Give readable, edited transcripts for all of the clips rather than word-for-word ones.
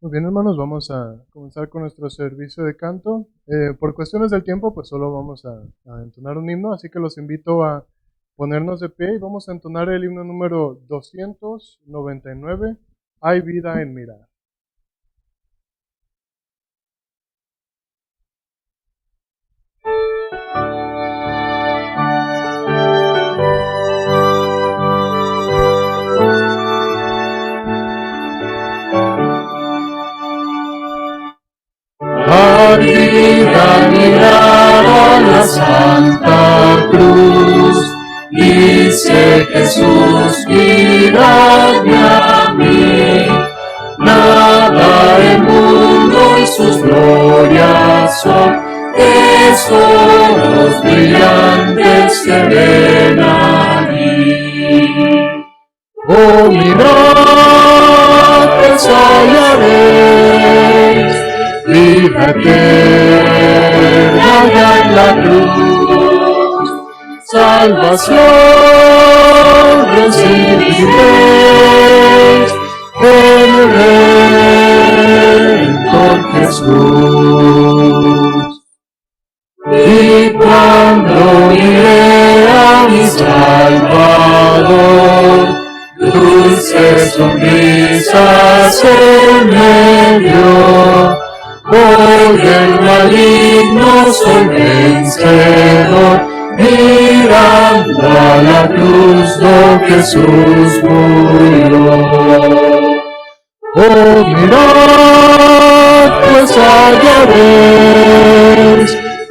Muy bien, hermanos, vamos a comenzar con nuestro servicio de canto. Por cuestiones del tiempo, pues solo vamos a entonar un himno, así que los invito a ponernos de pie y vamos a entonar el himno número 299, Hay vida en mirar. Hay vida en mirar a la Santa Cruz, dice Jesús, miradme a mí. Nada el mundo y sus glorias son, tesoros brillantes que ven allí. Oh, mirad que hallaréis vida eterna en la cruz, salvación recibiréis en el Redentor Jesús. Y cuando miré a mi Salvador, dulces sonrisas en medio, por el maligno soy vencedor, mirando a la cruz donde Jesús murió. Oh, mirad, pues hallaréis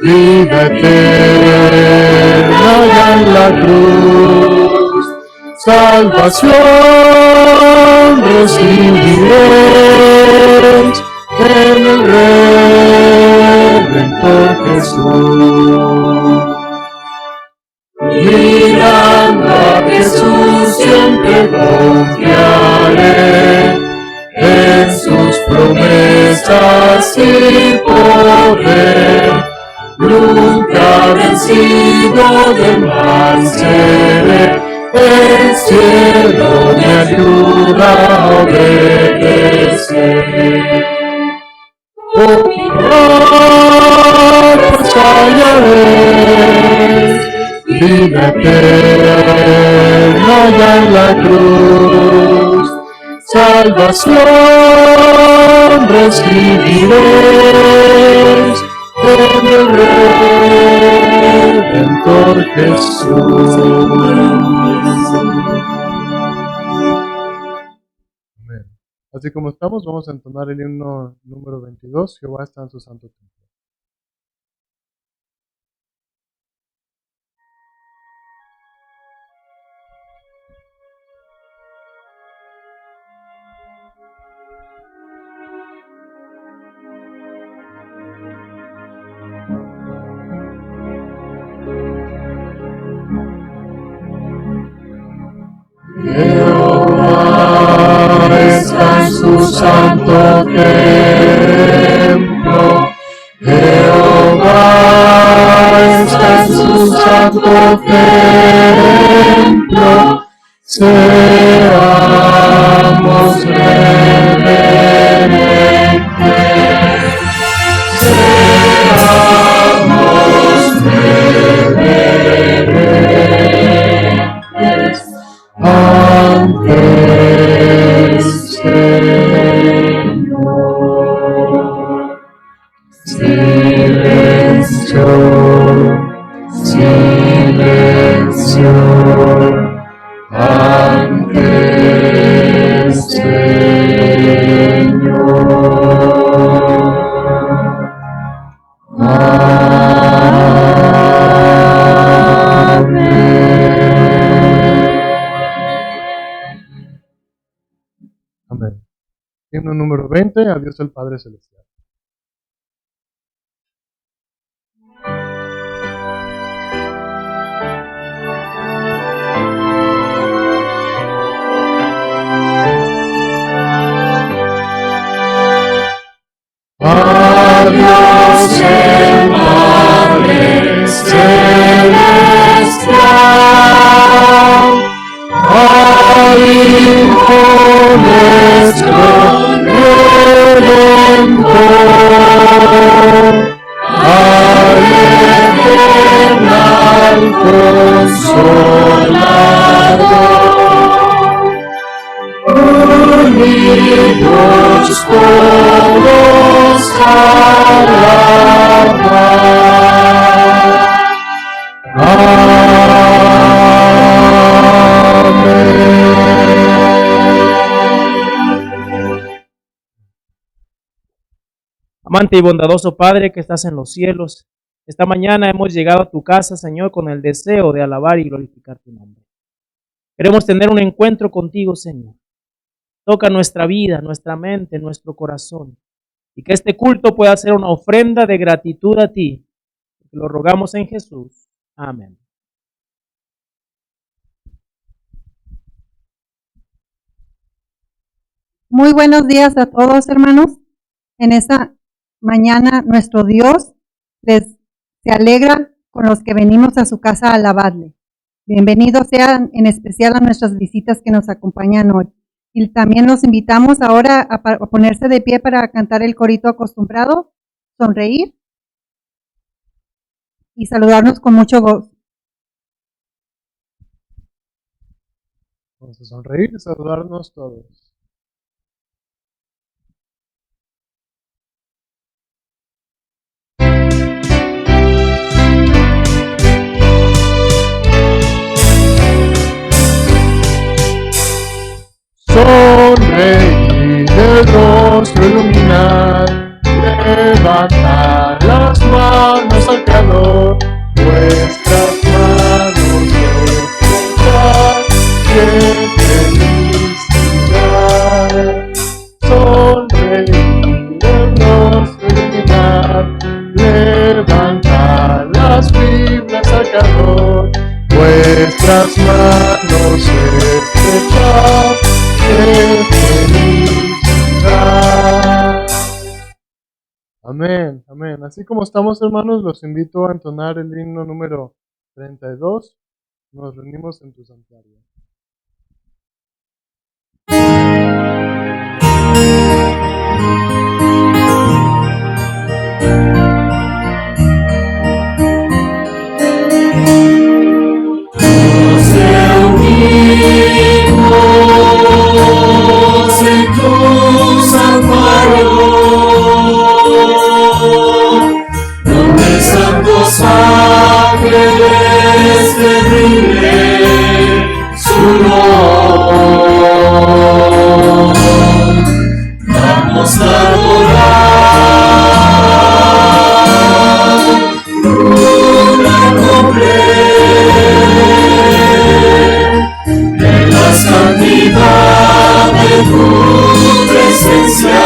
vida eterna en la cruz, salvación recibiréis en el Redentor Jesús. Mirando a Jesús siempre confiaré en sus promesas y poder. Nunca vencido del mal seré, el cielo me ayuda a obedecer. Oh, pues hallaréis vida eterna ya en la cruz, salvación recibiréis en el Redentor Jesús. Amén. Así como estamos, vamos a entonar el himno número 22, Jehová está en su santo templo. Jehová está en su santo templo, Jehová está en su santo templo, seamos reverentes, seamos reverentes ante el Señor. Silencio, silencio ante el Señor. Amén. Himno número 20, a Dios el Padre Celestial. A Dios el Padre Celestial, al Hijo nuestro Redentor, al eternal Consolador, unidos todos alabar. Amante y bondadoso Padre que estás en los cielos, esta mañana hemos llegado a tu casa, Señor, con el deseo de alabar y glorificar tu nombre. Queremos tener un encuentro contigo, Señor. Toca nuestra vida, nuestra mente, nuestro corazón, y que este culto pueda ser una ofrenda de gratitud a ti. Lo rogamos en Jesús. Amén. Muy buenos días a todos, hermanos. En esta mañana nuestro Dios se alegra con los que venimos a su casa a alabarle. Bienvenidos sean en especial a nuestras visitas que nos acompañan hoy. Y también los invitamos ahora a ponerse de pie para cantar el corito acostumbrado, sonreír y saludarnos con mucho gozo. Vamos a sonreír y saludarnos todos. Sonreír, el rostro iluminar, levantar las manos al Creador, vuestras manos levantar, qué felicidad. Sonreír, el rostro iluminar, levantar las Biblias al Creador, vuestras manos estrechar. Amén, amén. Así como estamos, hermanos, los invito a entonar el himno número 32. Nos reunimos en tu santuario. Ángeles que brille su luz, vamos a adorar una noble en la santidad de tu presencia,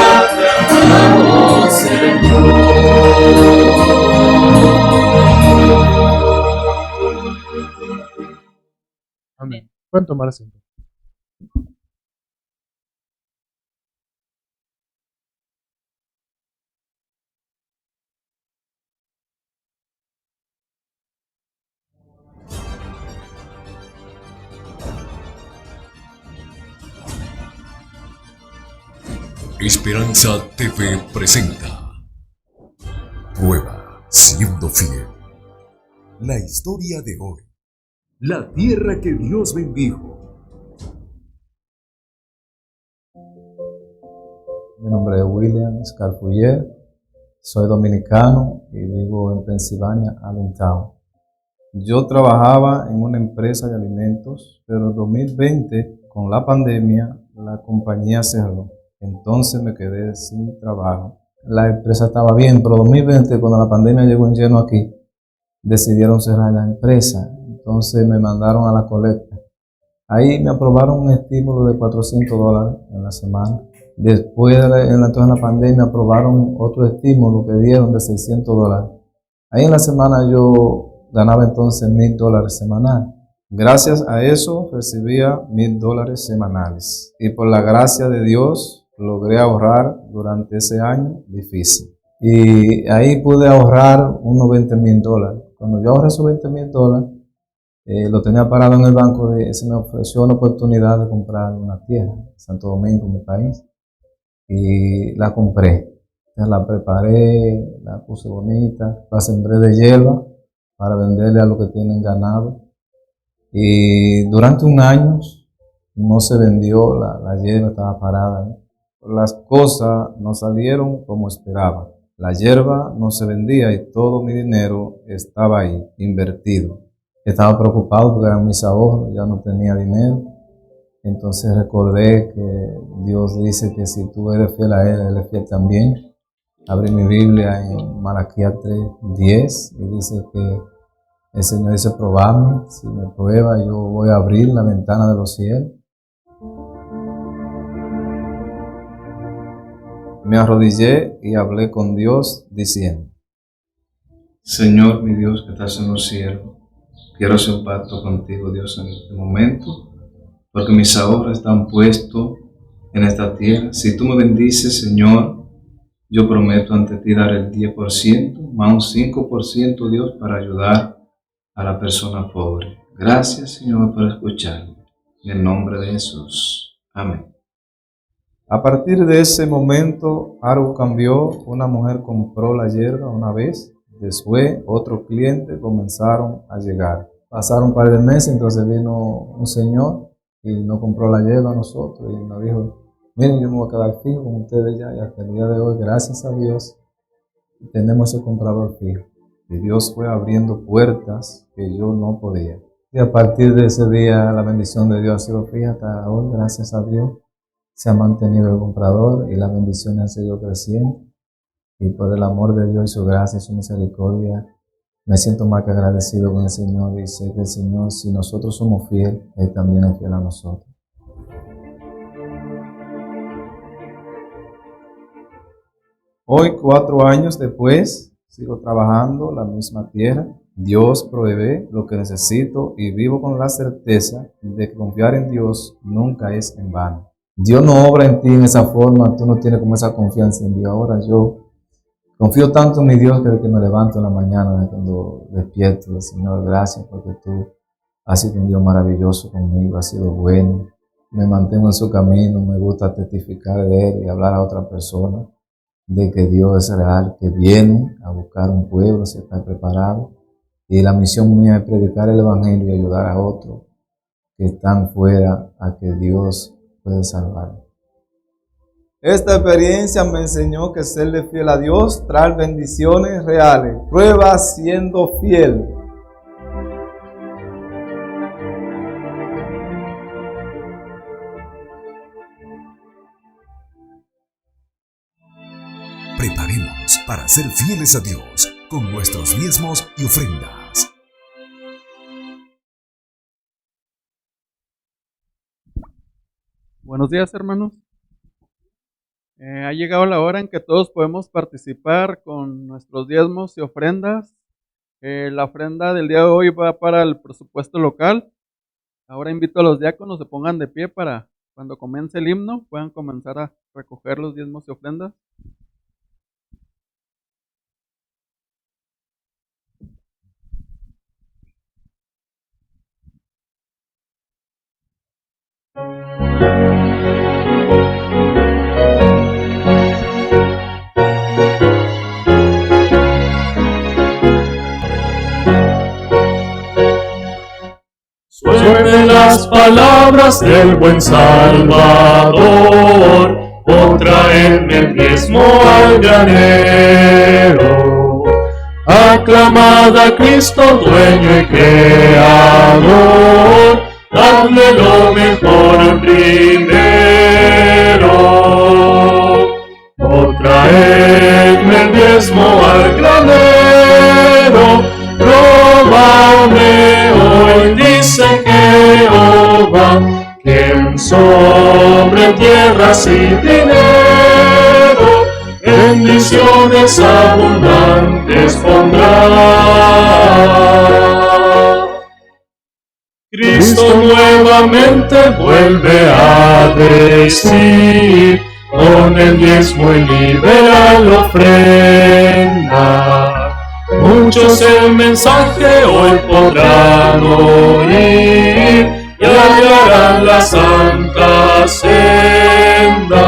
oh Señor. Amén. Pueden tomar asiento. Esperanza TV presenta Prueba siendo fiel. La historia de hoy. La tierra que Dios bendijo. Mi nombre es William Scarfuller, soy dominicano y vivo en Pensilvania, Allentown. Yo trabajaba en una empresa de alimentos, pero en 2020, con la pandemia, la compañía cerró. Entonces me quedé sin trabajo. La empresa estaba bien, pero en 2020, cuando la pandemia llegó en lleno aquí, decidieron cerrar la empresa. Entonces me mandaron a la colecta. Ahí me aprobaron un estímulo de $400 en la semana. Después entonces en la pandemia aprobaron otro estímulo que dieron de $600. Ahí en la semana yo ganaba entonces $1,000 semanal. Gracias a eso recibía $1,000 semanales. Y por la gracia de Dios logré ahorrar durante ese año difícil. Y ahí pude ahorrar unos $20,000. Cuando yo ahorré esos $20,000, lo tenía parado en el banco, se me ofreció una oportunidad de comprar una tierra en Santo Domingo, mi país. y la compré. La preparé, la puse bonita, la sembré de hierba para venderle a los que tienen ganado. Y durante un año no se vendió, la hierba estaba parada. Las cosas no salieron como esperaba. La hierba no se vendía y todo mi dinero estaba ahí, invertido. Estaba preocupado porque eran mis ahorros, ya no tenía dinero. Entonces recordé que Dios dice que si tú eres fiel a Él es fiel también. Abrí mi Biblia en Malaquías 3:10 y dice que el Señor dice, probadme, si me prueba yo voy a abrir la ventana de los cielos. Me arrodillé y hablé con Dios diciendo, Señor mi Dios que estás en los cielos, quiero hacer un pacto contigo, Dios, en este momento, porque mis ahorros están puestos en esta tierra. Si tú me bendices, Señor, yo prometo ante ti dar el 10%, más un 5%, Dios, para ayudar a la persona pobre. Gracias, Señor, por escucharme. En el nombre de Jesús. Amén. A partir de ese momento, algo cambió. Una mujer compró la hierba una vez. Después, otros clientes comenzaron a llegar. Pasaron un par de meses, entonces vino un señor y no compró la hierba a nosotros y nos dijo, miren, yo me voy a quedar fijo con ustedes ya, y hasta el día de hoy, gracias a Dios, tenemos ese comprador fijo. Y Dios fue abriendo puertas que yo no podía. Y a partir de ese día, la bendición de Dios ha sido fija hasta hoy, gracias a Dios. Se ha mantenido el comprador y la bendición ha seguido creciendo. Y por el amor de Dios y su gracia y su misericordia, me siento más que agradecido con el Señor y sé que el Señor, si nosotros somos fieles, Él también es fiel a nosotros. Hoy, 4 años después, sigo trabajando la misma tierra. Dios provee lo que necesito y vivo con la certeza de que confiar en Dios nunca es en vano. Dios no obra en ti en esa forma, tú no tienes como esa confianza en Dios. Ahora yo confío tanto en mi Dios que desde que me levanto en la mañana, cuando despierto, Señor, gracias porque tú has sido un Dios maravilloso conmigo, has sido bueno. Me mantengo en su camino, me gusta testificar de Él y hablar a otra persona de que Dios es real, que viene a buscar un pueblo, se está preparado. Y la misión mía es predicar el Evangelio y ayudar a otros que están fuera a que Dios puede salvar. Esta experiencia me enseñó que serle fiel a Dios trae bendiciones reales. Prueba siendo fiel. Preparemos para ser fieles a Dios con nuestros diezmos y ofrendas. Buenos días, hermanos. Ha llegado la hora en que todos podemos participar con nuestros diezmos y ofrendas. La ofrenda del día de hoy va para el presupuesto local. Ahora invito a los diáconos a se pongan de pie para cuando comience el himno puedan comenzar a recoger los diezmos y ofrendas. Suenen las palabras del buen Salvador, por traerme el diezmo al granero. Aclamad a Cristo, dueño y creador, dadle lo mejor primero. Por traerme el diezmo al granero, probadme hoy, dice Jehová, quien sobre tierras y dinero bendiciones abundantes pondrá. Cristo nuevamente vuelve a decir, con el diezmo y liberal ofrenda, muchos el mensaje hoy podrán oír y hallarán la santa senda.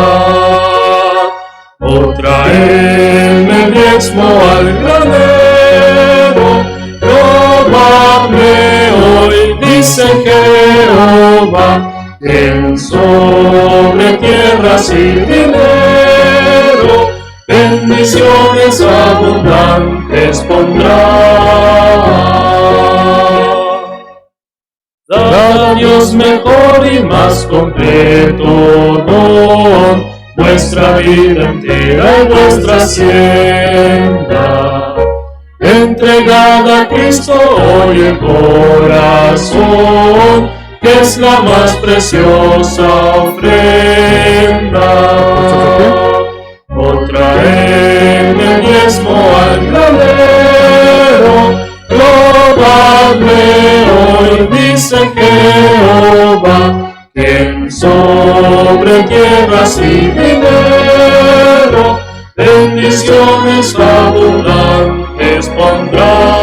traedme el diezmo al granero, probadme hoy, dice Jehová, quien sobre tierras y dinero bendiciones abundantes pondrá. Dad a Dios mejor y más completo don, vuestra vida entera y vuestra hacienda. Entregad a Cristo hoy el corazón, que es la más preciosa ofrenda. O traedme el diezmo al granero, probadme hoy, dice Jehová, quien sobre tierras y dinero bendiciones abundantes pondrá.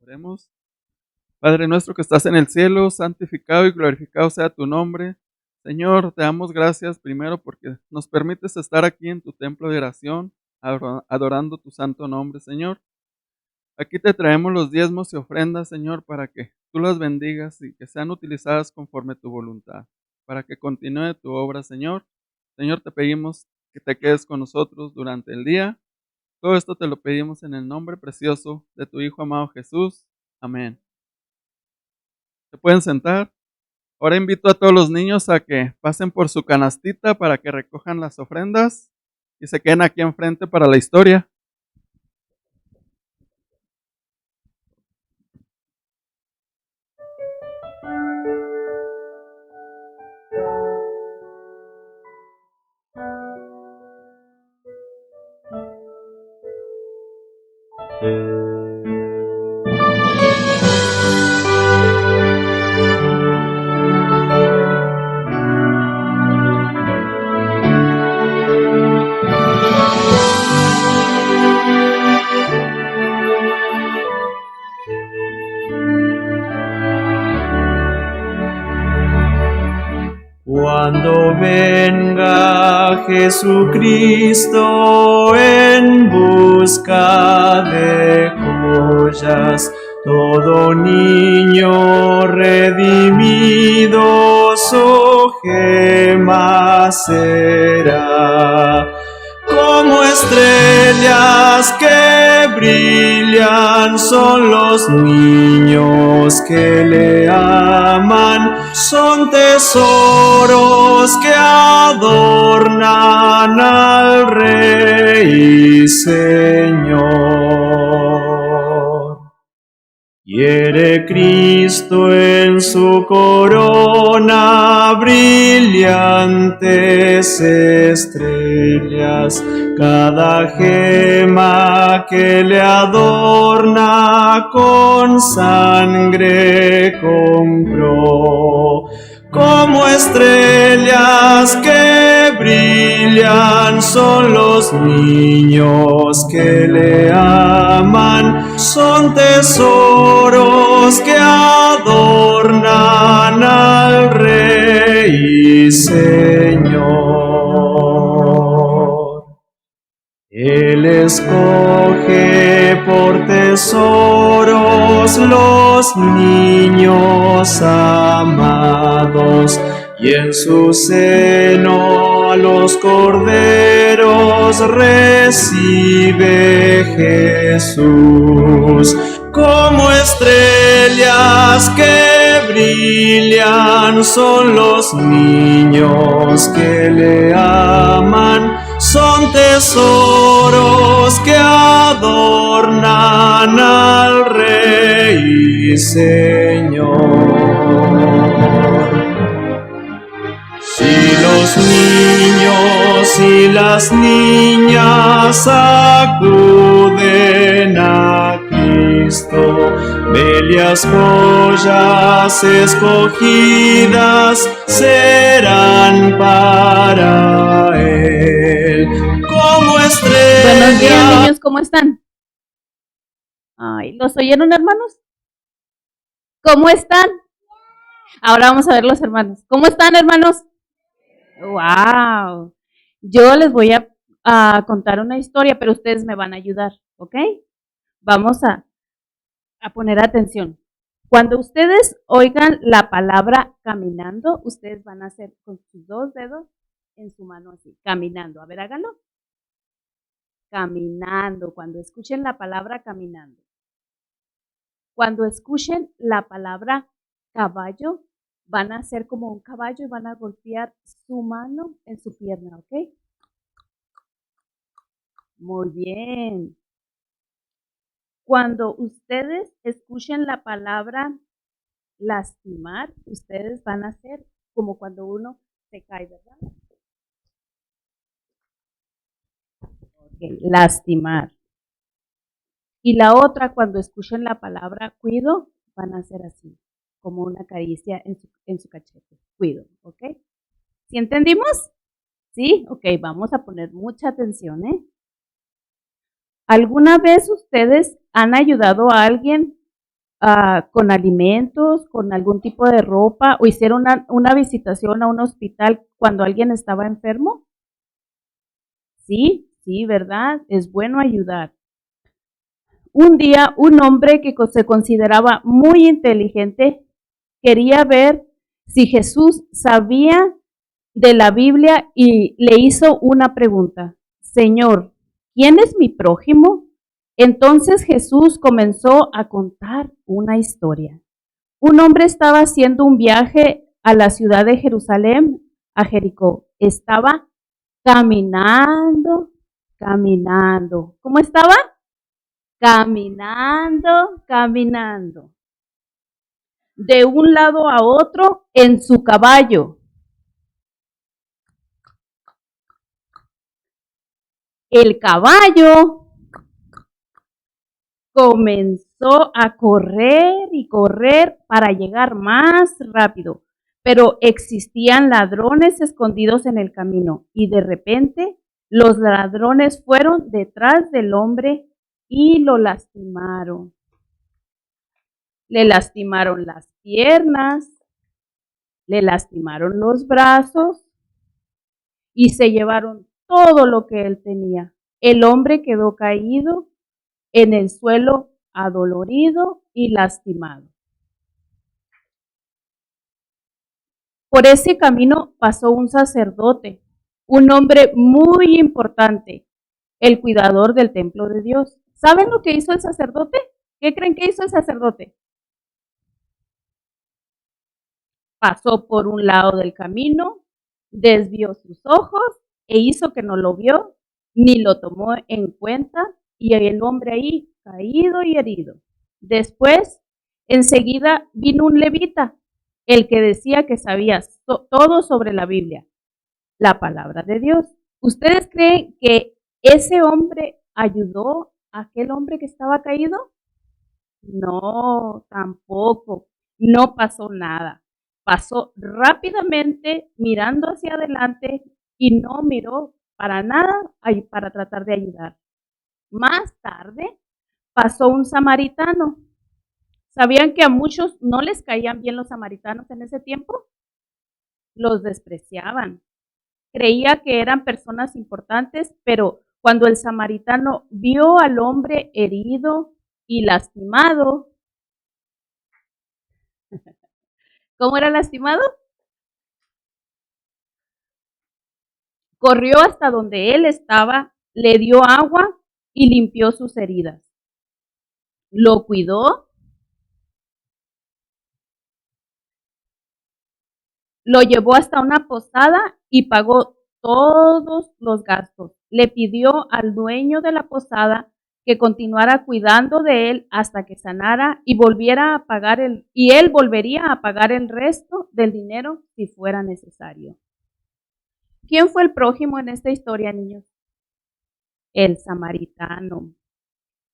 Oremos. Padre nuestro que estás en el cielo, santificado y glorificado sea tu nombre. Señor, te damos gracias primero porque nos permites estar aquí en tu templo de oración, adorando tu santo nombre, Señor. Aquí te traemos los diezmos y ofrendas, Señor, para que tú las bendigas y que sean utilizadas conforme tu voluntad, para que continúe tu obra, Señor. Señor, te pedimos que te quedes con nosotros durante el día. Todo esto te lo pedimos en el nombre precioso de tu Hijo amado Jesús. Amén. ¿Se pueden sentar? Ahora invito a todos los niños a que pasen por su canastita para que recojan las ofrendas y se queden aquí enfrente para la historia. Cuando venga Jesucristo en busca de joyas, todo niño redimido su gema será. Como estrellas que brillan son los niños que le aman, son tesoros que adornan al Rey y Señor. Quiere Cristo en su corona brillantes estrellas, cada gema que le adorna con sangre compró. Como estrellas que brillan son los niños que le aman, son tesoros que adornan al Rey y Señor. Él escoge por tesoros los niños amados, y en su seno a los corderos recibe Jesús. Como estrellas que brillan son los niños que le aman, son tesoros que adornan al Rey y Señor. Si los niños y las niñas acuden a Cristo, bellas joyas escogidas serán para Él. Como estrellas. Buenos días, niños, ¿cómo están? Ay, ¿los oyeron, hermanos? ¿Cómo están? Ahora vamos a ver los hermanos. ¿Cómo están, hermanos? ¡Wow! Yo les voy a contar una historia, pero ustedes me van a ayudar, ¿ok? Vamos a poner atención. Cuando ustedes oigan la palabra caminando, ustedes van a hacer con sus dos dedos en su mano así, caminando. A ver, háganlo. Caminando, cuando escuchen la palabra caminando. Cuando escuchen la palabra caballo, van a hacer como un caballo y van a golpear su mano en su pierna, ¿ok? Muy bien. Cuando ustedes escuchen la palabra lastimar, ustedes van a hacer como cuando uno se cae, ¿verdad? Okay. Lastimar. Y la otra, cuando escuchen la palabra cuido, van a hacer así, como una caricia en su cachete. Cuido, ¿ok? ¿Sí entendimos? ¿Sí? Ok, vamos a poner mucha atención, ¿eh? ¿Alguna vez ustedes han ayudado a alguien con alimentos, con algún tipo de ropa o hicieron una visitación a un hospital cuando alguien estaba enfermo? Sí, sí, ¿verdad? Es bueno ayudar. Un día, un hombre que se consideraba muy inteligente quería ver si Jesús sabía de la Biblia y le hizo una pregunta. Señor, ¿quién es mi prójimo? Entonces Jesús comenzó a contar una historia. Un hombre estaba haciendo un viaje a la ciudad de Jerusalén, a Jericó. Estaba caminando, caminando. ¿Cómo estaba? Caminando, caminando. De un lado a otro en su caballo. El caballo comenzó a correr y correr para llegar más rápido, pero existían ladrones escondidos en el camino y de repente los ladrones fueron detrás del hombre y lo lastimaron. Le lastimaron las piernas, le lastimaron los brazos y se llevaron todo lo que él tenía. El hombre quedó caído en el suelo adolorido y lastimado. Por ese camino pasó un sacerdote, un hombre muy importante, el cuidador del templo de Dios. ¿Saben lo que hizo el sacerdote? ¿Qué creen que hizo el sacerdote? Pasó por un lado del camino, desvió sus ojos e hizo que no lo vio, ni lo tomó en cuenta, y el hombre ahí caído y herido. Después, enseguida vino un levita, el que decía que sabía todo sobre la Biblia, la palabra de Dios. ¿Ustedes creen que ese hombre ayudó a aquel hombre que estaba caído? No, tampoco. No pasó nada. Pasó rápidamente mirando hacia adelante y no miró para nada para tratar de ayudar. Más tarde pasó un samaritano. ¿Sabían que a muchos no les caían bien los samaritanos en ese tiempo? Los despreciaban. Creía que eran personas importantes, pero cuando el samaritano vio al hombre herido y lastimado, ¿cómo era lastimado? Corrió hasta donde él estaba, le dio agua y limpió sus heridas. Lo cuidó, lo llevó hasta una posada y pagó todos los gastos. Le pidió al dueño de la posada que continuara cuidando de él hasta que sanara y él volvería a pagar el resto del dinero si fuera necesario. ¿Quién fue el prójimo en esta historia, niños? El samaritano.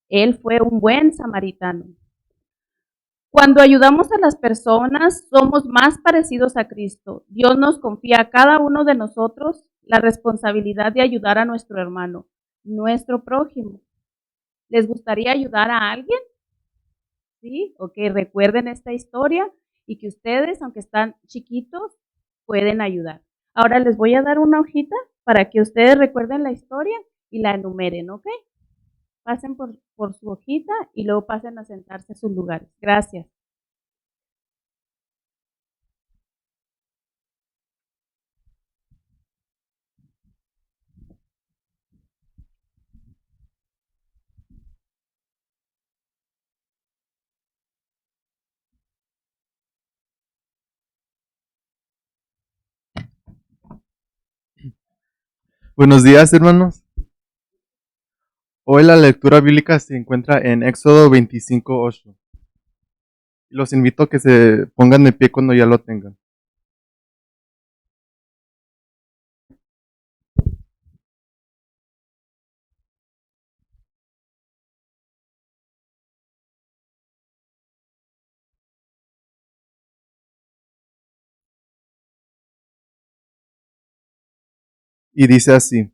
Él fue un buen samaritano. Cuando ayudamos a las personas, somos más parecidos a Cristo. Dios nos confía a cada uno de nosotros la responsabilidad de ayudar a nuestro hermano, nuestro prójimo. ¿Les gustaría ayudar a alguien? ¿Sí? Ok, recuerden esta historia y que ustedes, aunque están chiquitos, pueden ayudar. Ahora les voy a dar una hojita para que ustedes recuerden la historia y la enumeren, ¿ok? Pasen por su hojita y luego pasen a sentarse a sus lugares. Gracias. Buenos días, hermanos. Hoy la lectura bíblica se encuentra en Éxodo 25:8. Los invito a que se pongan de pie cuando ya lo tengan. Y dice así: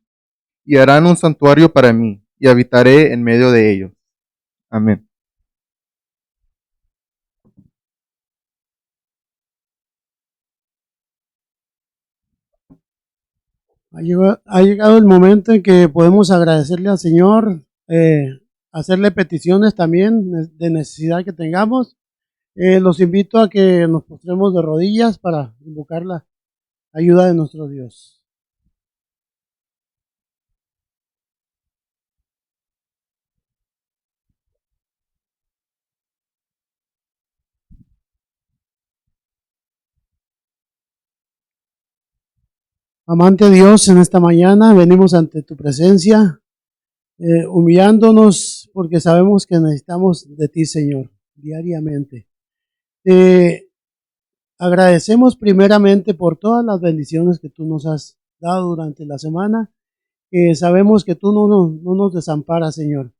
y harán un santuario para mí, y habitaré en medio de ellos. Amén. Ha llegado el momento en que podemos agradecerle al Señor, hacerle peticiones también de necesidad que tengamos. Los invito a que nos postremos de rodillas para invocar la ayuda de nuestro Dios. Amante Dios, en esta mañana venimos ante tu presencia, humillándonos porque sabemos que necesitamos de ti, Señor, diariamente. Agradecemos primeramente por todas las bendiciones que tú nos has dado durante la semana. Sabemos que tú no nos desamparas, Señor.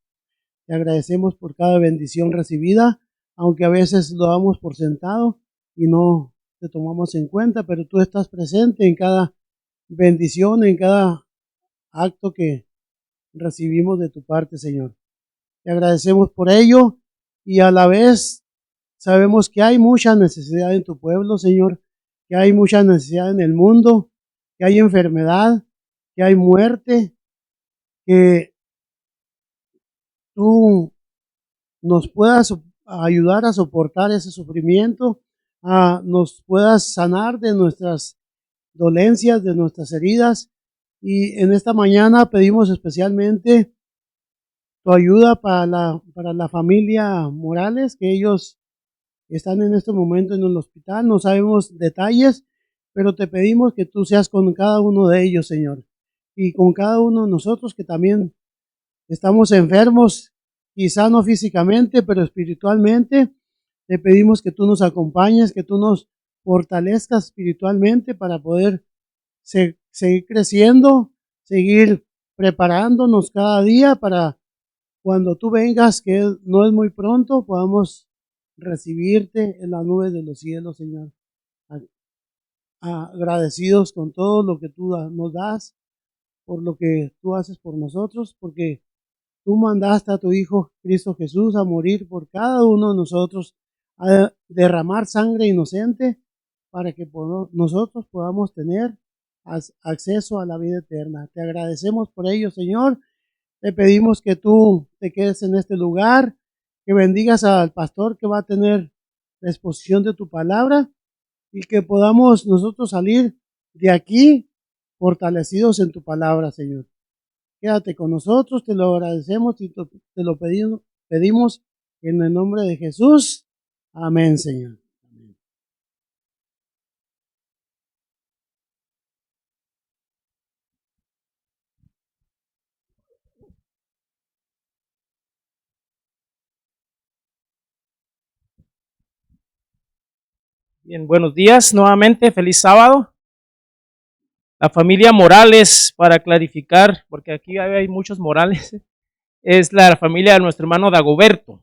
Te agradecemos por cada bendición recibida, aunque a veces lo damos por sentado y no te tomamos en cuenta, pero tú estás presente en cada bendición, en cada acto que recibimos de tu parte, Señor. Te agradecemos por ello y a la vez sabemos que hay mucha necesidad en tu pueblo, Señor, que hay mucha necesidad en el mundo, que hay enfermedad, que hay muerte, que tú nos puedas ayudar a soportar ese sufrimiento, nos puedas sanar de nuestras dolencias, de nuestras heridas. Y en esta mañana pedimos especialmente tu ayuda para la familia Morales, que ellos están en este momento en el hospital. No sabemos detalles, pero te pedimos que tú seas con cada uno de ellos, Señor, y con cada uno de nosotros que también estamos enfermos, quizá no físicamente, pero espiritualmente. Te pedimos que tú nos acompañes, que tú nos fortalezcas espiritualmente para poder seguir creciendo, seguir preparándonos cada día para cuando tú vengas, que no es muy pronto, podamos recibirte en las nubes de los cielos, Señor. Agradecidos con todo lo que tú nos das, por lo que tú haces por nosotros, porque tú mandaste a tu Hijo Cristo Jesús a morir por cada uno de nosotros, a derramar sangre inocente para que nosotros podamos tener acceso a la vida eterna. Te agradecemos por ello, Señor. Te pedimos que tú te quedes en este lugar, que bendigas al pastor que va a tener la exposición de tu palabra y que podamos nosotros salir de aquí fortalecidos en tu palabra, Señor. Quédate con nosotros, te lo agradecemos y te lo pedimos en el nombre de Jesús. Amén, Señor. Bien, buenos días nuevamente, feliz sábado. La familia Morales, para clarificar, porque aquí hay muchos Morales, es la familia de nuestro hermano Dagoberto.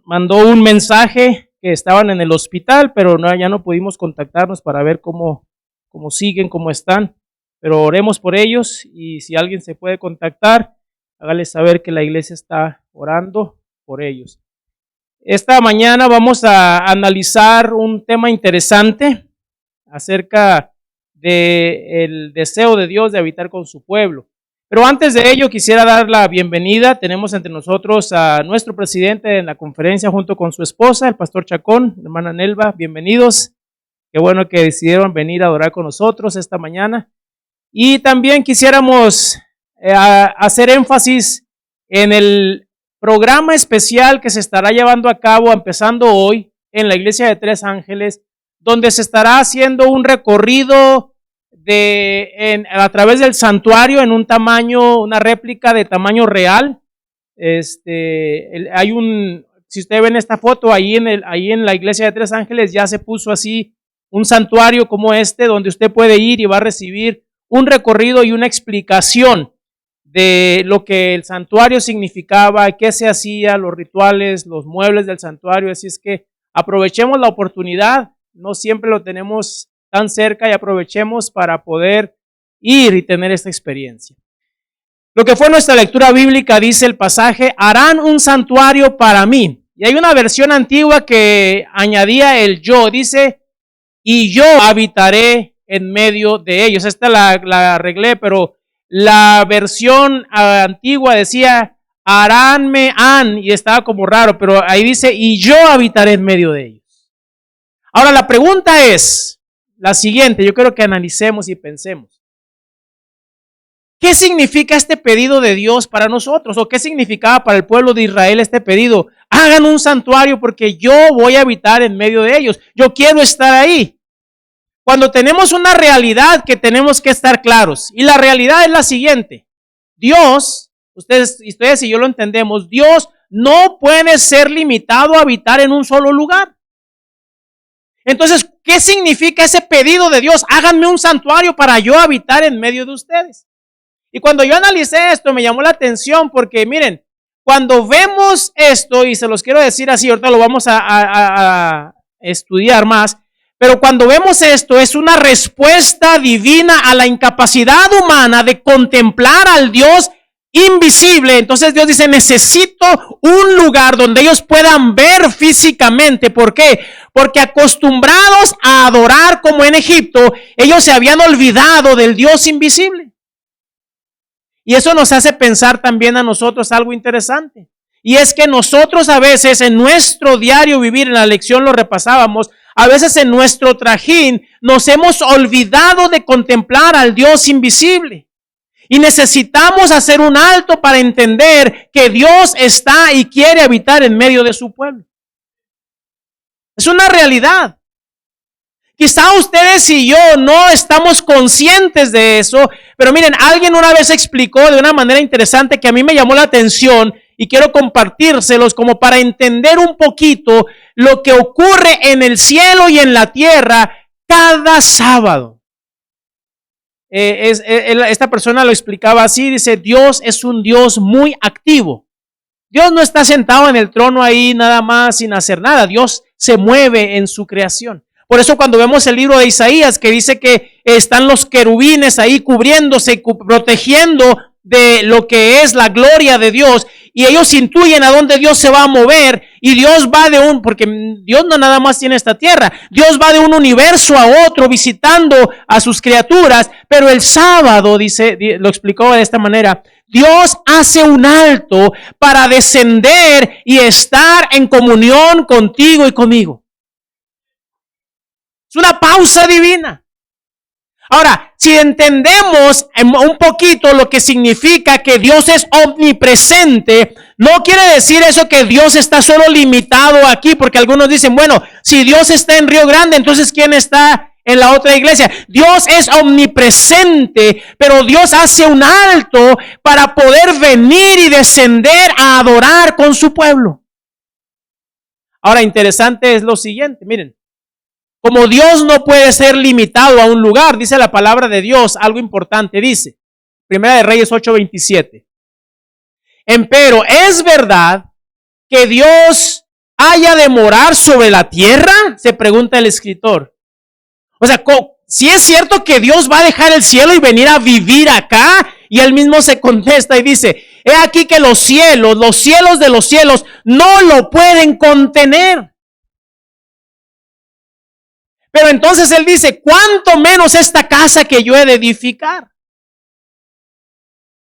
Mandó un mensaje que estaban en el hospital, pero ya no pudimos contactarnos para ver cómo siguen, cómo están. Pero oremos por ellos y si alguien se puede contactar, hágales saber que la iglesia está orando por ellos. Esta mañana vamos a analizar un tema interesante acerca del deseo de Dios de habitar con su pueblo. Pero antes de ello quisiera dar la bienvenida. Tenemos entre nosotros a nuestro presidente en la conferencia junto con su esposa, el pastor Chacón, la hermana Nelva. Bienvenidos. Qué bueno que decidieron venir a adorar con nosotros esta mañana. Y también quisiéramos hacer énfasis en el programa especial que se estará llevando a cabo empezando hoy en la iglesia de Tres Ángeles, donde se estará haciendo un recorrido a través del santuario en un tamaño, una réplica de tamaño real. Si ustedes ven esta foto, ahí en la iglesia de Tres Ángeles ya se puso así un santuario como donde usted puede ir y va a recibir un recorrido y una explicación de lo que el santuario significaba, qué se hacía, los rituales, los muebles del santuario. Así es que aprovechemos la oportunidad, no siempre lo tenemos tan cerca, y aprovechemos para poder ir y tener esta experiencia. Lo que fue nuestra lectura bíblica, dice el pasaje: harán un santuario para mí. Y hay una versión antigua que añadía el yo, dice: y yo habitaré en medio de ellos. Esta la arreglé, pero la versión antigua decía y estaba como raro, pero ahí dice: y yo habitaré en medio de ellos. Ahora la pregunta es la siguiente, yo quiero que analicemos y pensemos. ¿Qué significa este pedido de Dios para nosotros? ¿O qué significaba para el pueblo de Israel este pedido? Hagan un santuario porque yo voy a habitar en medio de ellos. Yo quiero estar ahí. Cuando tenemos una realidad que tenemos que estar claros, y la realidad es la siguiente: Dios, ustedes y yo lo entendemos, Dios no puede ser limitado a habitar en un solo lugar. Entonces, ¿qué significa ese pedido de Dios? Háganme un santuario para yo habitar en medio de ustedes. Y cuando yo analicé esto, me llamó la atención porque, miren, cuando vemos esto, y se los quiero decir así, ahorita lo vamos a estudiar más, pero cuando vemos esto, es una respuesta divina a la incapacidad humana de contemplar al Dios invisible. Entonces Dios dice: necesito un lugar donde ellos puedan ver físicamente. ¿Por qué? Porque acostumbrados a adorar como en Egipto, ellos se habían olvidado del Dios invisible. Y eso nos hace pensar también a nosotros algo interesante. Y es que nosotros a veces en nuestro diario vivir, en la lección lo repasábamos, a veces en nuestro trajín nos hemos olvidado de contemplar al Dios invisible. Y necesitamos hacer un alto para entender que Dios está y quiere habitar en medio de su pueblo. Es una realidad. Quizá ustedes y yo no estamos conscientes de eso, pero miren, alguien una vez explicó de una manera interesante que a mí me llamó la atención y quiero compartírselos como para entender un poquito lo que ocurre en el cielo y en la tierra cada sábado. Esta persona lo explicaba así, dice: Dios es un Dios muy activo. Dios no está sentado en el trono ahí nada más sin hacer nada. Dios se mueve en su creación. Por eso cuando vemos el libro de Isaías que dice que están los querubines ahí cubriéndose, protegiendo de lo que es la gloria de Dios, y ellos intuyen a dónde Dios se va a mover, y Dios va porque Dios no nada más tiene esta tierra, Dios va de un universo a otro visitando a sus criaturas, pero el sábado, lo explicó de esta manera: Dios hace un alto para descender y estar en comunión contigo y conmigo. Es una pausa divina. Ahora, si entendemos un poquito lo que significa que Dios es omnipresente, no quiere decir eso que Dios está solo limitado aquí, porque algunos dicen: bueno, si Dios está en Río Grande, entonces ¿quién está en la otra iglesia? Dios es omnipresente, pero Dios hace un alto para poder venir y descender a adorar con su pueblo. Ahora, interesante es lo siguiente, miren. Como Dios no puede ser limitado a un lugar, dice la palabra de Dios, algo importante, dice, Primera de Reyes 8:27. Empero, ¿es verdad que Dios haya de morar sobre la tierra? Se pregunta el escritor. O sea, si es cierto que Dios va a dejar el cielo y venir a vivir acá, y él mismo se contesta y dice: he aquí que los cielos de los cielos, no lo pueden contener. Pero entonces él dice, ¿cuánto menos esta casa que yo he de edificar?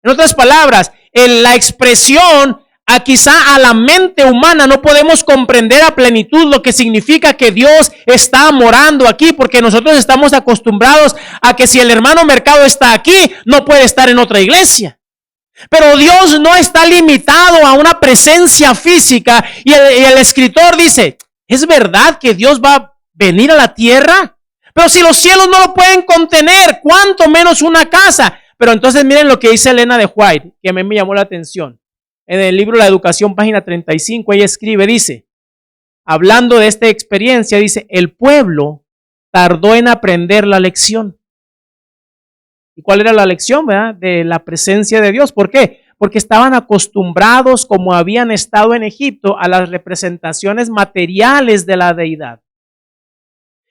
En otras palabras, la expresión quizá a la mente humana no podemos comprender a plenitud lo que significa que Dios está morando aquí, porque nosotros estamos acostumbrados a que si el hermano Mercado está aquí, no puede estar en otra iglesia. Pero Dios no está limitado a una presencia física, y el escritor dice, ¿es verdad que Dios va a venir a la tierra? Pero si los cielos no lo pueden contener, ¿cuánto menos una casa? Pero entonces miren lo que dice Elena de White, que a mí me llamó la atención. En el libro La Educación, página 35, ella escribe, dice, hablando de esta experiencia, dice, el pueblo tardó en aprender la lección. ¿Y cuál era la lección, verdad? De la presencia de Dios. ¿Por qué? Porque estaban acostumbrados, como habían estado en Egipto, a las representaciones materiales de la deidad.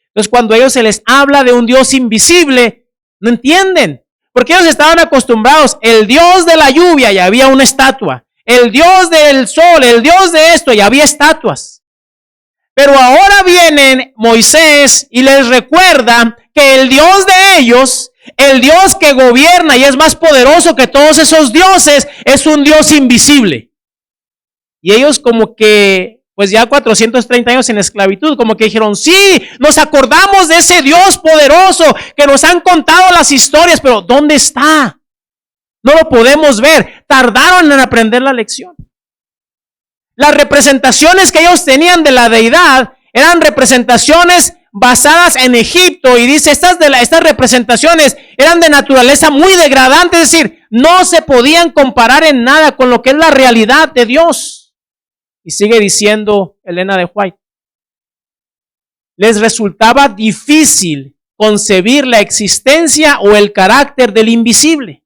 Entonces, cuando a ellos se les habla de un Dios invisible, no entienden. Porque ellos estaban acostumbrados, el Dios de la lluvia, y había una estatua. El Dios del sol, el Dios de esto, y había estatuas. Pero ahora viene Moisés y les recuerda que el Dios de ellos, el Dios que gobierna y es más poderoso que todos esos dioses, es un Dios invisible. Y ellos como que, pues ya 430 años en esclavitud, como que dijeron, sí, nos acordamos de ese Dios poderoso que nos han contado las historias, pero ¿dónde está? No lo podemos ver. Tardaron en aprender la lección. Las representaciones que ellos tenían de la deidad eran representaciones basadas en Egipto, y dice, estas representaciones eran de naturaleza muy degradante, es decir, no se podían comparar en nada con lo que es la realidad de Dios. Y sigue diciendo Elena de White, les resultaba difícil concebir la existencia o el carácter del invisible.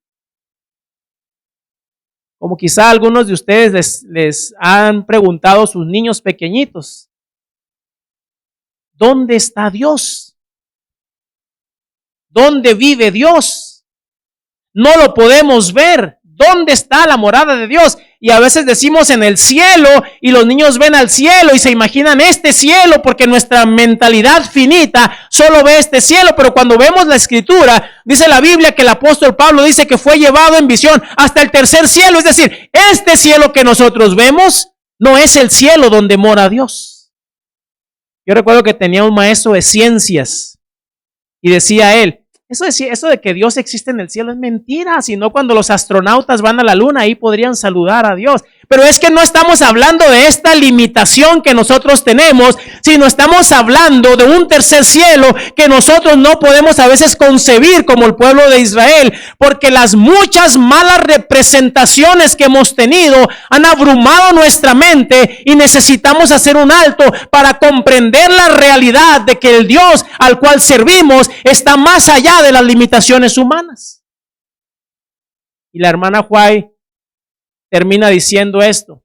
Como quizá algunos de ustedes les han preguntado a sus niños pequeñitos, ¿dónde está Dios? ¿Dónde vive Dios? No lo podemos ver. ¿Dónde está la morada de Dios? Y a veces decimos en el cielo, y los niños ven al cielo y se imaginan este cielo, porque nuestra mentalidad finita solo ve este cielo. Pero cuando vemos la escritura, dice la Biblia que el apóstol Pablo dice que fue llevado en visión hasta el tercer cielo. Es decir, este cielo que nosotros vemos no es el cielo donde mora Dios. Yo recuerdo que tenía un maestro de ciencias y decía él, eso de que Dios existe en el cielo es mentira, sino cuando los astronautas van a la luna, ahí podrían saludar a Dios. Pero es que no estamos hablando de esta limitación que nosotros tenemos, sino estamos hablando de un tercer cielo que nosotros no podemos a veces concebir como el pueblo de Israel, porque las muchas malas representaciones que hemos tenido han abrumado nuestra mente y necesitamos hacer un alto para comprender la realidad de que el Dios al cual servimos está más allá de las limitaciones humanas. Y la hermana White termina diciendo esto,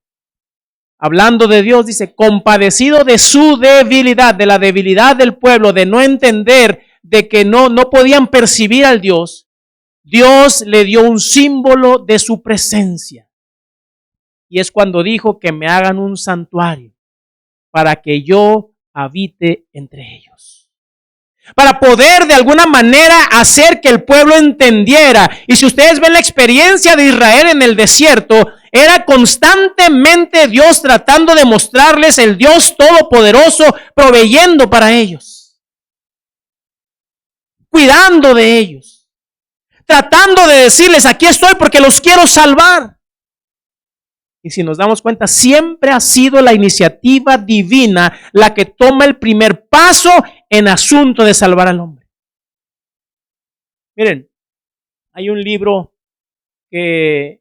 hablando de Dios, dice, compadecido de su debilidad, de la debilidad del pueblo, de no entender, de que no podían percibir al Dios, Dios le dio un símbolo de su presencia. Y es cuando dijo que me hagan un santuario para que yo habite entre ellos. Para poder de alguna manera hacer que el pueblo entendiera. Y si ustedes ven la experiencia de Israel en el desierto, era constantemente Dios tratando de mostrarles el Dios todopoderoso, proveyendo para ellos, cuidando de ellos, tratando de decirles, aquí estoy porque los quiero salvar. Y si nos damos cuenta, siempre ha sido la iniciativa divina la que toma el primer paso en asunto de salvar al hombre. Miren, hay un libro que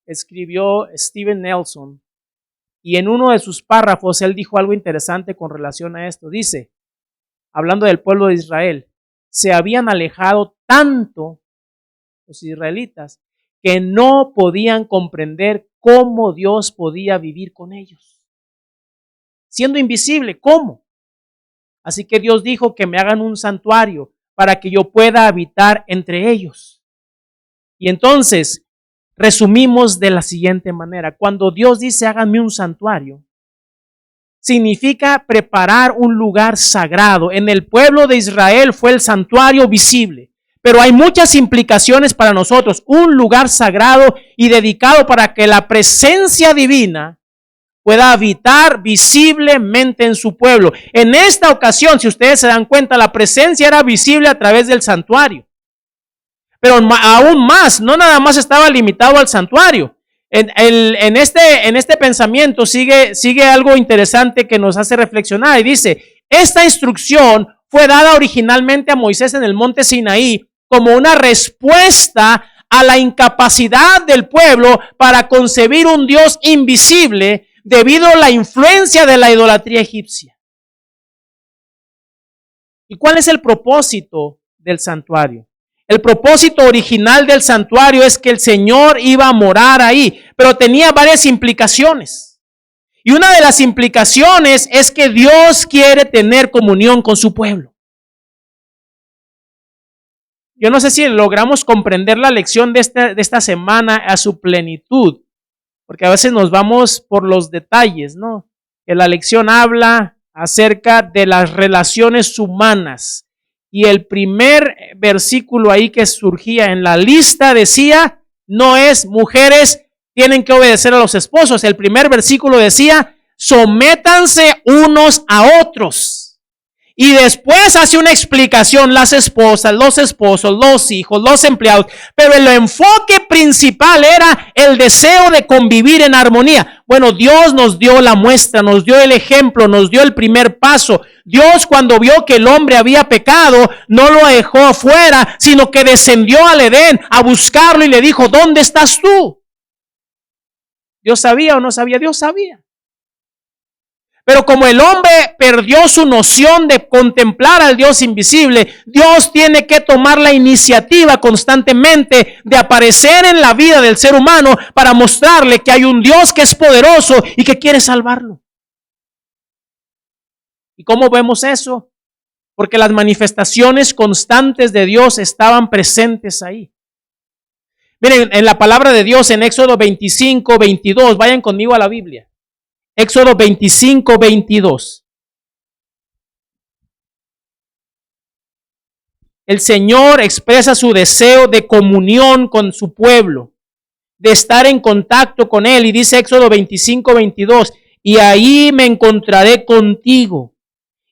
escribió Steven Nelson, y en uno de sus párrafos él dijo algo interesante con relación a esto. Dice, hablando del pueblo de Israel, se habían alejado tanto los israelitas que no podían comprender cómo Dios podía vivir con ellos. Siendo invisible, ¿cómo? Así que Dios dijo que me hagan un santuario para que yo pueda habitar entre ellos. Y entonces, resumimos de la siguiente manera. Cuando Dios dice háganme un santuario, significa preparar un lugar sagrado. En el pueblo de Israel fue el santuario visible, pero hay muchas implicaciones para nosotros. Un lugar sagrado y dedicado para que la presencia divina pueda habitar visiblemente en su pueblo. En esta ocasión, si ustedes se dan cuenta, la presencia era visible a través del santuario. Pero aún más, no nada más estaba limitado al santuario. En este pensamiento sigue algo interesante que nos hace reflexionar y dice, esta instrucción fue dada originalmente a Moisés en el monte Sinaí como una respuesta a la incapacidad del pueblo para concebir un Dios invisible debido a la influencia de la idolatría egipcia. ¿Y cuál es el propósito del santuario? El propósito original del santuario es que el Señor iba a morar ahí, pero tenía varias implicaciones. Y una de las implicaciones es que Dios quiere tener comunión con su pueblo. Yo no sé si logramos comprender la lección de esta semana a su plenitud, porque a veces nos vamos por los detalles, ¿no? Que la lección habla acerca de las relaciones humanas. Y el primer versículo ahí que surgía en la lista decía, no es mujeres tienen que obedecer a los esposos. El primer versículo decía, sométanse unos a otros. Y después hace una explicación, las esposas, los esposos, los hijos, los empleados. Pero el enfoque principal era el deseo de convivir en armonía. Bueno, Dios nos dio la muestra, nos dio el ejemplo, nos dio el primer paso. Dios, cuando vio que el hombre había pecado, no lo dejó afuera, sino que descendió al Edén a buscarlo y le dijo, ¿dónde estás tú? ¿Dios sabía o no sabía? Dios sabía. Pero como el hombre perdió su noción de contemplar al Dios invisible, Dios tiene que tomar la iniciativa constantemente de aparecer en la vida del ser humano para mostrarle que hay un Dios que es poderoso y que quiere salvarlo. ¿Y cómo vemos eso? Porque las manifestaciones constantes de Dios estaban presentes ahí. Miren, en la palabra de Dios en Éxodo 25, 22, vayan conmigo a la Biblia. Éxodo 25, 22. El Señor expresa su deseo de comunión con su pueblo, de estar en contacto con Él. Y dice Éxodo 25, 22, y ahí me encontraré contigo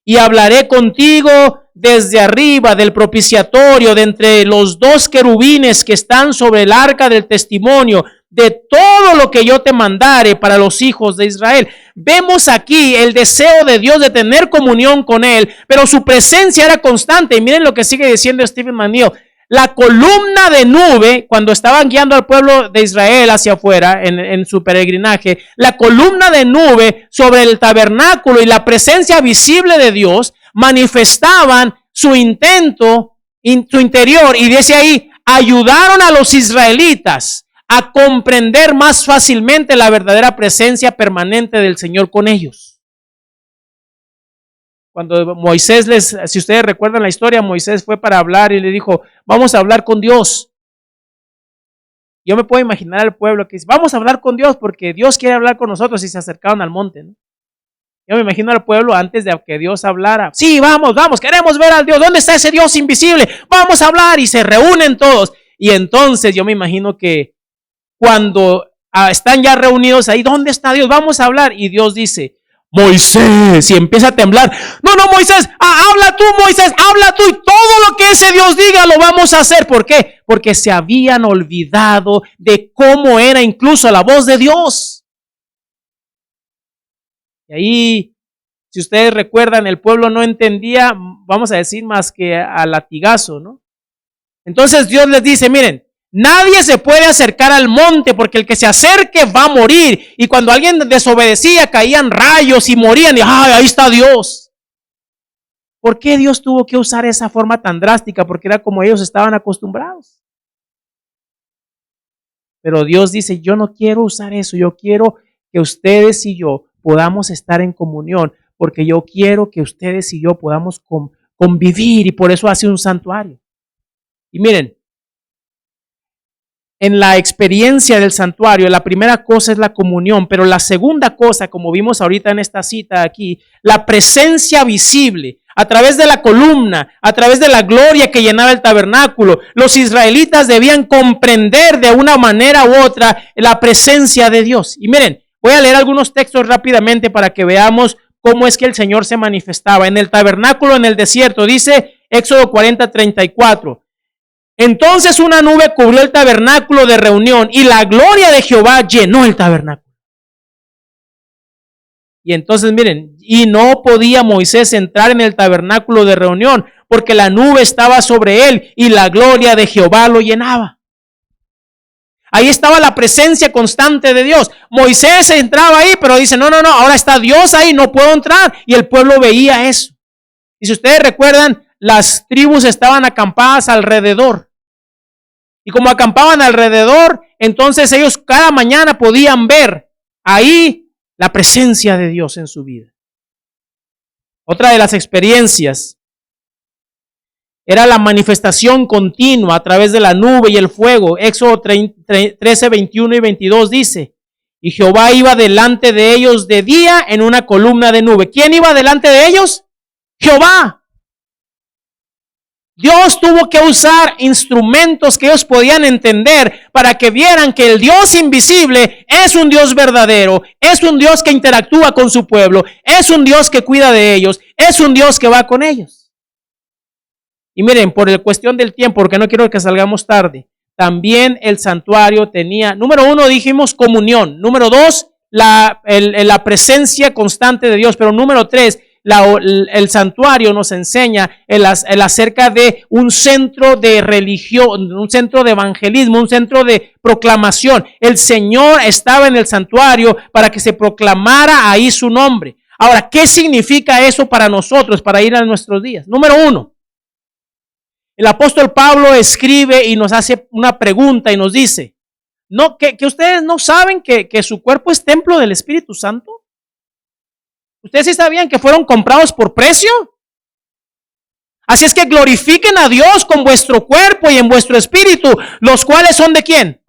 y hablaré contigo desde arriba del propiciatorio, de entre los dos querubines que están sobre el arca del testimonio, de todo lo que yo te mandare para los hijos de Israel. Vemos aquí el deseo de Dios de tener comunión con Él, pero su presencia era constante. Y miren lo que sigue diciendo Stephen McNeil. La columna de nube, cuando estaban guiando al pueblo de Israel hacia afuera en su peregrinaje, la columna de nube sobre el tabernáculo y la presencia visible de Dios manifestaban su intento, su interior, y dice ahí, ayudaron a los israelitas a comprender más fácilmente la verdadera presencia permanente del Señor con ellos. Cuando Moisés si ustedes recuerdan la historia, Moisés fue para hablar y le dijo, vamos a hablar con Dios. Yo me puedo imaginar al pueblo que dice, vamos a hablar con Dios porque Dios quiere hablar con nosotros, y se acercaron al monte, ¿no? Yo me imagino al pueblo antes de que Dios hablara. Sí, vamos, queremos ver al Dios. ¿Dónde está ese Dios invisible? Vamos a hablar, y se reúnen todos. Y entonces yo me imagino que cuando están ya reunidos ahí, ¿dónde está Dios? Vamos a hablar. Y Dios dice, Moisés, y empieza a temblar. No, Moisés, habla tú, Moisés, habla tú, y todo lo que ese Dios diga lo vamos a hacer. ¿Por qué? Porque se habían olvidado de cómo era incluso la voz de Dios. Y ahí, si ustedes recuerdan, el pueblo no entendía, vamos a decir, más que a latigazo, ¿no? Entonces Dios les dice, miren, nadie se puede acercar al monte porque el que se acerque va a morir. Y cuando alguien desobedecía, caían rayos y morían. Y ahí está Dios. ¿Por qué Dios tuvo que usar esa forma tan drástica? Porque era como ellos estaban acostumbrados. Pero Dios dice, yo no quiero usar eso. Yo quiero que ustedes y yo podamos estar en comunión, porque yo quiero que ustedes y yo podamos convivir, y por eso hace un santuario. Y miren, en la experiencia del santuario, la primera cosa es la comunión, pero la segunda cosa, como vimos ahorita en esta cita aquí, la presencia visible, a través de la columna, a través de la gloria que llenaba el tabernáculo. Los israelitas debían comprender de una manera u otra la presencia de Dios. Y miren, voy a leer algunos textos rápidamente para que veamos cómo es que el Señor se manifestaba. En el tabernáculo en el desierto, dice Éxodo 40:34. Entonces una nube cubrió el tabernáculo de reunión y la gloria de Jehová llenó el tabernáculo. Y entonces miren, y no podía Moisés entrar en el tabernáculo de reunión porque la nube estaba sobre él y la gloria de Jehová lo llenaba. Ahí estaba la presencia constante de Dios. Moisés entraba ahí, pero dice, no, ahora está Dios ahí, no puedo entrar. Y el pueblo veía eso. Y si ustedes recuerdan, las tribus estaban acampadas alrededor. Y como acampaban alrededor, entonces ellos cada mañana podían ver ahí la presencia de Dios en su vida. Otra de las experiencias era la manifestación continua a través de la nube y el fuego. Éxodo 13, 21 y 22 dice, y Jehová iba delante de ellos de día en una columna de nube. ¿Quién iba delante de ellos? Jehová. Dios tuvo que usar instrumentos que ellos podían entender para que vieran que el Dios invisible es un Dios verdadero, es un Dios que interactúa con su pueblo, es un Dios que cuida de ellos, es un Dios que va con ellos. Y miren, por la cuestión del tiempo, porque no quiero que salgamos tarde, también el santuario tenía, número 1 dijimos comunión, número 2 la presencia constante de Dios, pero número 3 el santuario nos enseña el acerca de un centro de religión, un centro de evangelismo, un centro de proclamación. El Señor estaba en el santuario para que se proclamara ahí su nombre. Ahora, ¿qué significa eso para nosotros, para ir a nuestros días? Número 1, el apóstol Pablo escribe y nos hace una pregunta y nos dice, ¿no, que ustedes no saben que su cuerpo es templo del Espíritu Santo? ¿Ustedes sí sabían que fueron comprados por precio? Así es que glorifiquen a Dios con vuestro cuerpo y en vuestro espíritu, los cuales son ¿de quién?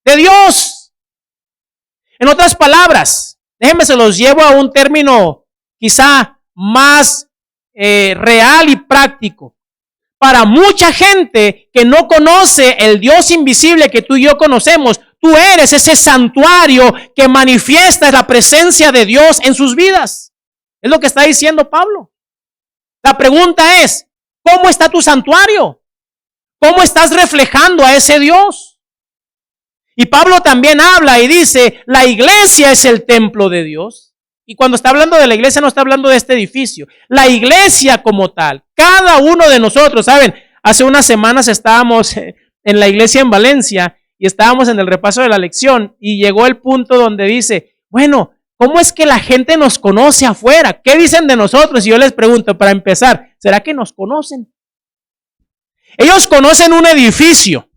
De Dios. En otras palabras, déjenme se los llevo a un término quizá más real y práctico. Para mucha gente que no conoce el Dios invisible que tú y yo conocemos, tú eres ese santuario que manifiesta la presencia de Dios en sus vidas. Es lo que está diciendo Pablo. La pregunta es, ¿cómo está tu santuario? ¿Cómo estás reflejando a ese Dios? Y Pablo también habla y dice, la iglesia es el templo de Dios. Y cuando está hablando de la iglesia no está hablando de este edificio. La iglesia como tal, cada uno de nosotros, ¿saben? Hace unas semanas estábamos en la iglesia en Valencia y estábamos en el repaso de la lección y llegó el punto donde dice, bueno, ¿cómo es que la gente nos conoce afuera? ¿Qué dicen de nosotros? Y yo les pregunto, para empezar, ¿será que nos conocen? Ellos conocen un edificio,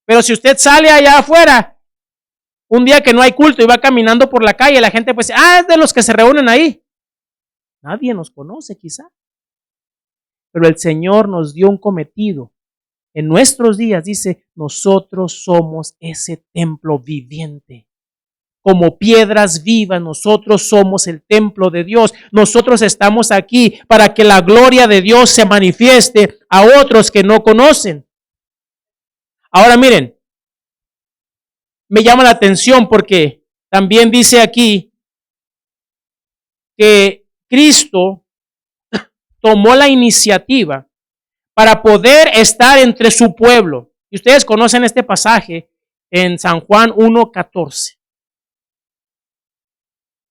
pero si usted sale allá afuera, un día que no hay culto y va caminando por la calle, la gente pues, es de los que se reúnen ahí. Nadie nos conoce quizá. Pero el Señor nos dio un cometido. En nuestros días dice, nosotros somos ese templo viviente. Como piedras vivas, nosotros somos el templo de Dios. Nosotros estamos aquí para que la gloria de Dios se manifieste a otros que no conocen. Ahora miren, me llama la atención porque también dice aquí que Cristo tomó la iniciativa para poder estar entre su pueblo. Y ustedes conocen este pasaje en San Juan 1:14.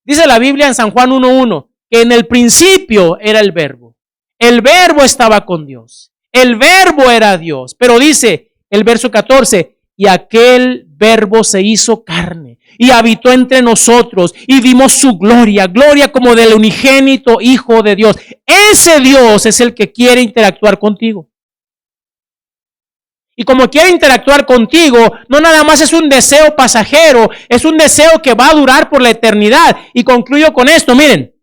Dice la Biblia en San Juan 1:1 que en el principio era el verbo. El verbo estaba con Dios. El verbo era Dios. Pero dice el verso 14, y aquel verbo se hizo carne y habitó entre nosotros y vimos su gloria, gloria como del unigénito Hijo de Dios. Ese Dios es el que quiere interactuar contigo. Y como quiere interactuar contigo, no nada más es un deseo pasajero, es un deseo que va a durar por la eternidad. Y concluyo con esto, miren,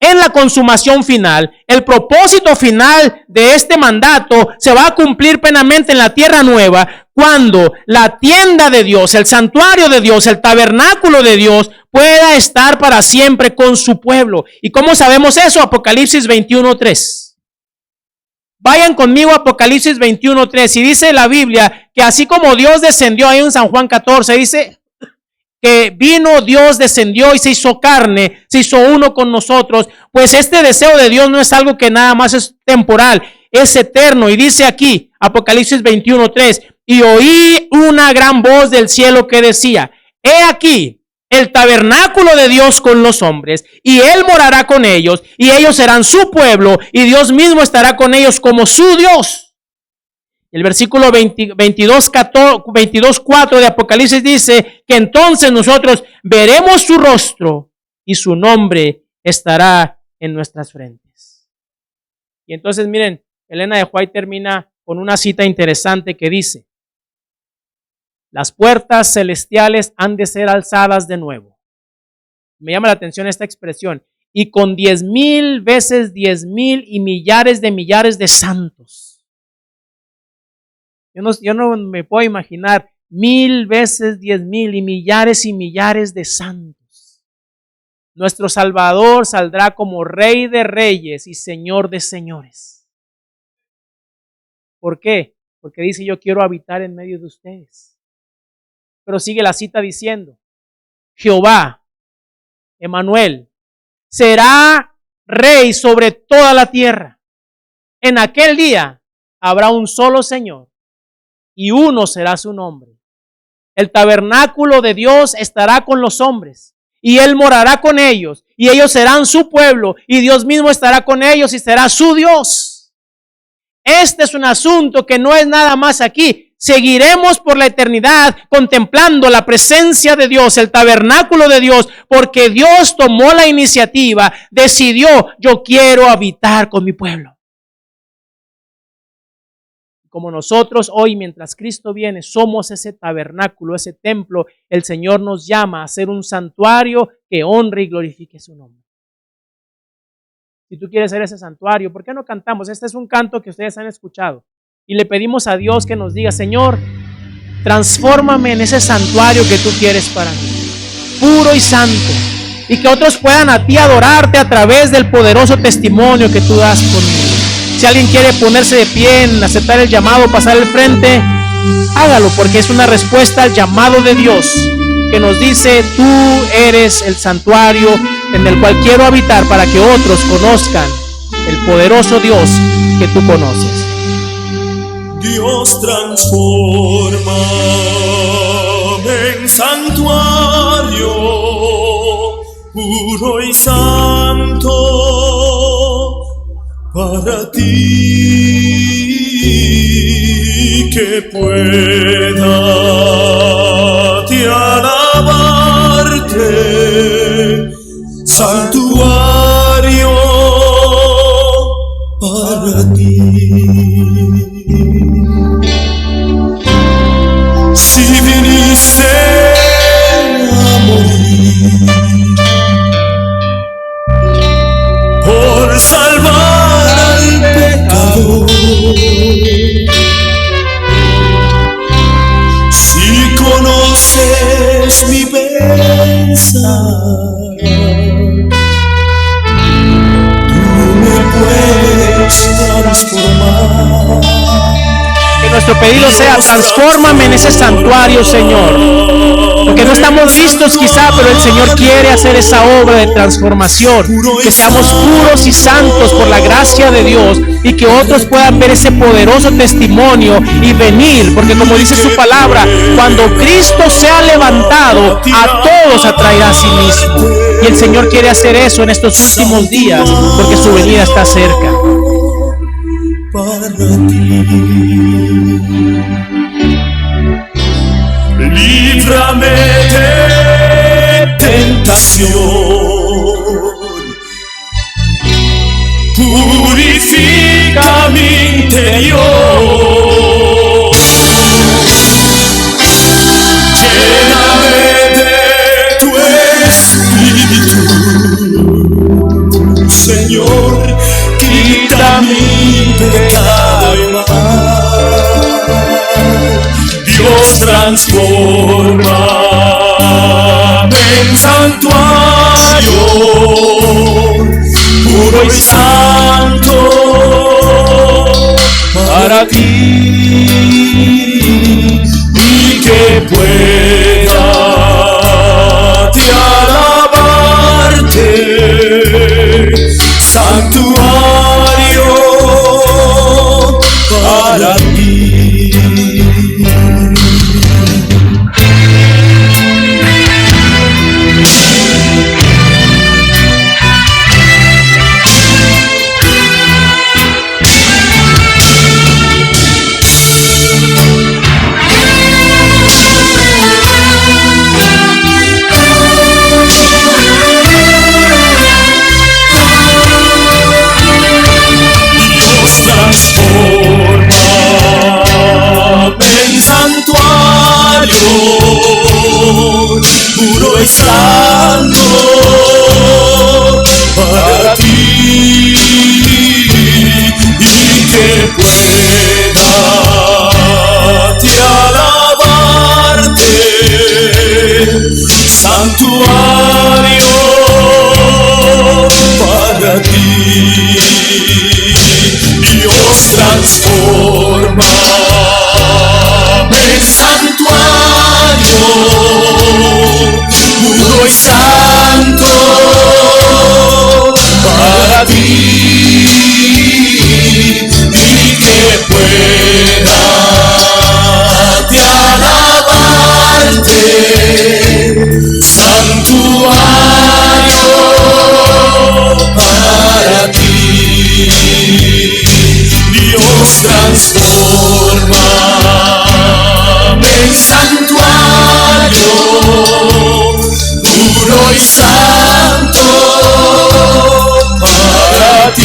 en la consumación final, el propósito final de este mandato se va a cumplir plenamente en la tierra nueva, cuando la tienda de Dios, el santuario de Dios, el tabernáculo de Dios pueda estar para siempre con su pueblo. ¿Y cómo sabemos eso? Apocalipsis 21:3. Vayan conmigo a Apocalipsis 21:3 y dice la Biblia que así como Dios descendió, ahí en San Juan 14, dice que vino Dios, descendió y se hizo carne, se hizo uno con nosotros. Pues este deseo de Dios no es algo que nada más es temporal, es eterno. Y dice aquí, Apocalipsis 21:3, y oí una gran voz del cielo que decía, he aquí el tabernáculo de Dios con los hombres, y Él morará con ellos, y ellos serán su pueblo, y Dios mismo estará con ellos como su Dios. El versículo 22:4 de Apocalipsis dice que entonces nosotros veremos su rostro y su nombre estará en nuestras frentes. Y entonces miren, Elena de White termina con una cita interesante que dice, las puertas celestiales han de ser alzadas de nuevo. Me llama la atención esta expresión, y con 10,000 veces 10,000 y millares de santos. Yo no me puedo imaginar 1000 veces 10,000 y millares de santos. Nuestro Salvador saldrá como Rey de Reyes y Señor de Señores. ¿Por qué? Porque dice, yo quiero habitar en medio de ustedes. Pero sigue la cita diciendo, Jehová, Emmanuel, será Rey sobre toda la tierra. En aquel día habrá un solo Señor, y uno será su nombre. El tabernáculo de Dios estará con los hombres, y Él morará con ellos, y ellos serán su pueblo, y Dios mismo estará con ellos y será su Dios. Este es un asunto que no es nada más aquí. Seguiremos por la eternidad contemplando la presencia de Dios, el tabernáculo de Dios, porque Dios tomó la iniciativa, decidió, yo quiero habitar con mi pueblo. Como nosotros hoy, mientras Cristo viene, somos ese tabernáculo, ese templo, el Señor nos llama a ser un santuario que honre y glorifique su nombre. Si tú quieres ser ese santuario, ¿por qué no cantamos? Este es un canto que ustedes han escuchado. Y le pedimos a Dios que nos diga, Señor, transfórmame en ese santuario que tú quieres para mí, puro y santo, y que otros puedan a ti adorarte a través del poderoso testimonio que tú das conmigo. Si alguien quiere ponerse de pie, en aceptar el llamado, pasar al frente, hágalo, porque es una respuesta al llamado de Dios que nos dice, tú eres el santuario en el cual quiero habitar para que otros conozcan el poderoso Dios que tú conoces. Dios transforma en santuario puro y santo para ti, que pueda te alabarte, santuario para ti. Si viniste a morir por salvar al pecador, si conoces mi pensar, tú me puedes transformar. Que nuestro pedido sea, transfórmame en ese santuario, Señor. Porque no estamos listos quizá, pero el Señor quiere hacer esa obra de transformación. Que seamos puros y santos por la gracia de Dios y que otros puedan ver ese poderoso testimonio y venir. Porque como dice su palabra, cuando Cristo sea levantado, a todos atraerá a sí mismo. Y el Señor quiere hacer eso en estos últimos días, porque su venida está cerca. Para ti, líbrame de tentación, purifica mi interior, lléname de tu espíritu, Señor, quita mi pecado y mal. Dios, transforma en santuario puro y santo para ti, y que pueda te alabarte, santuario para ti. Puro y santo para ti, y que pueda te alabarte, santuario para ti. Dios, transforma en santuario puro y santo para ti, y que pueda te alabarte, santuario para ti. Dios, transforma en santuario puro y santo para ti,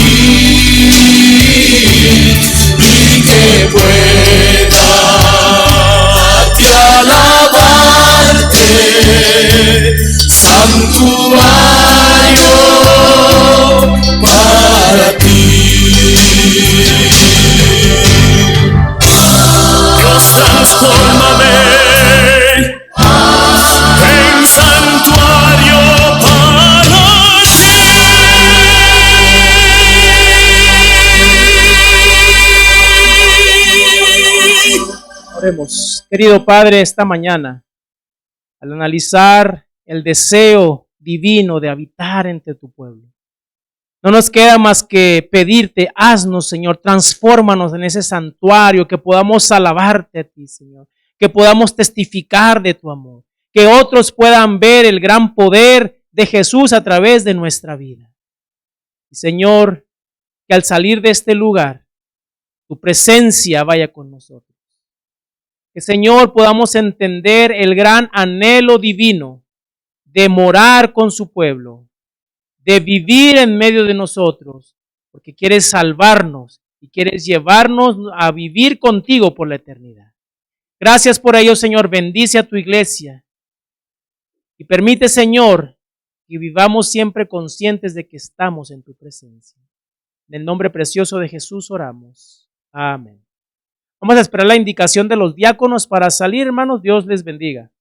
y que pueda te alabarte, santuario para ti. Dios, transfórmame en santuario para ti. Oremos. Querido Padre, esta mañana, al analizar el deseo divino de habitar entre tu pueblo, no nos queda más que pedirte, haznos, Señor, transfórmanos en ese santuario, que podamos alabarte a ti, Señor, que podamos testificar de tu amor, que otros puedan ver el gran poder de Jesús a través de nuestra vida. Y Señor, que al salir de este lugar, tu presencia vaya con nosotros. Que, Señor, podamos entender el gran anhelo divino de morar con su pueblo, de vivir en medio de nosotros, porque quieres salvarnos y quieres llevarnos a vivir contigo por la eternidad. Gracias por ello, Señor. Bendice a tu iglesia y permite, Señor, que vivamos siempre conscientes de que estamos en tu presencia. En el nombre precioso de Jesús oramos. Amén. Vamos a esperar la indicación de los diáconos para salir, hermanos. Dios les bendiga.